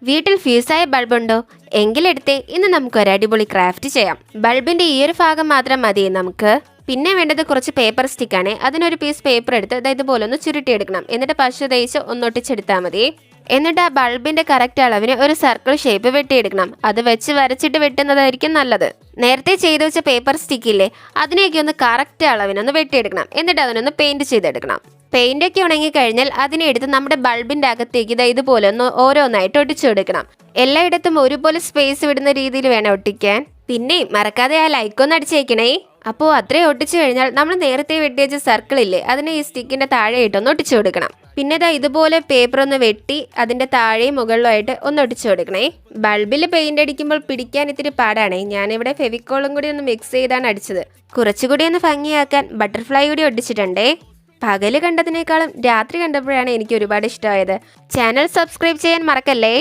വീട്ടിൽ ഫ്യൂസായ ബൾബുണ്ടോ? എങ്കിലെടുത്തേ, ഇന്ന് നമുക്ക് ഒരു അടിപൊളി ക്രാഫ്റ്റ് ചെയ്യാം. ബൾബിന്റെ ഈ ഒരു ഭാഗം മാത്രം മതി നമുക്ക്. പിന്നെ വേണ്ടത് കുറച്ച് പേപ്പർ സ്റ്റിക്കാണ്. അതിനൊരു പീസ് പേപ്പർ എടുത്ത് ഇതുപോലെ ഒന്ന് ചുരുട്ടിയെടുക്കണം. എന്നിട്ട് പശ തേച്ച് ഒന്നൊട്ടിച്ചെടുത്താൽ മതി. എന്നിട്ട് ആ ബൾബിന്റെ കറക്റ്റ് അളവിന് ഒരു സർക്കിൾ ഷേപ്പ് വെട്ടിയെടുക്കണം. അത് വെച്ച് വരച്ചിട്ട് വെട്ടുന്നതായിരിക്കും നല്ലത്. നേരത്തെ ചെയ്തു വെച്ച പേപ്പർ സ്റ്റിക്കില്ലേ, അതിനെയൊക്കെ ഒന്ന് കറക്റ്റ് അളവിനൊന്ന് വെട്ടിയെടുക്കണം. എന്നിട്ട് അതിനൊന്ന് പെയിന്റ് ചെയ്തെടുക്കണം. പെയിന്റ് ഒക്കെ ഉണങ്ങി കഴിഞ്ഞാൽ അതിനെ എടുത്ത് നമ്മുടെ ബൾബിന്റെ അകത്തേക്ക് ഇതുപോലെ ഒന്ന് ഓരോന്നായിട്ട് ഒട്ടിച്ചു കൊടുക്കണം. എല്ലായിടത്തും ഒരുപോലെ സ്പേസ് വിടുന്ന രീതിയിൽ വേണം ഒട്ടിക്കാൻ. പിന്നെ മറക്കാതെ ആ ലൈക്കൊന്ന് അടിച്ചേക്കണേ. അപ്പോൾ അത്രയും ഒട്ടിച്ചു കഴിഞ്ഞാൽ നമ്മൾ നേരത്തെ വെട്ടിവെച്ച സർക്കിൾ ഇല്ലേ, അതിനെ ഈ സ്റ്റിക്കിന്റെ താഴെ ഇട്ടൊന്ന് ഒട്ടിച്ചു കൊടുക്കണം. പിന്നെ ഇതുപോലെ പേപ്പർ ഒന്ന് വെട്ടി അതിന്റെ താഴെയും മുകളിലുമായിട്ട് ഒന്ന് ഒട്ടിച്ചു കൊടുക്കണേ. ബൾബിൽ പെയിന്റ് അടിക്കുമ്പോൾ പിടിക്കാൻ ഇത്തിരി പാടാണേ. ഞാനിവിടെ ഫെവിക്കോളും കൂടി ഒന്ന് മിക്സ് ചെയ്താണ് അടിച്ചത്. കുറച്ചുകൂടി ഒന്ന് ഭംഗിയാക്കാൻ ബട്ടർഫ്ലൈ കൂടി ഒട്ടിച്ചിട്ടുണ്ടേ. പകല് കണ്ടതിനേക്കാളും രാത്രി കണ്ടപ്പോഴാണ് എനിക്ക് ഒരുപാട് ഇഷ്ടമായത്. ചാനൽ സബ്സ്ക്രൈബ് ചെയ്യാൻ മറക്കല്ലേ.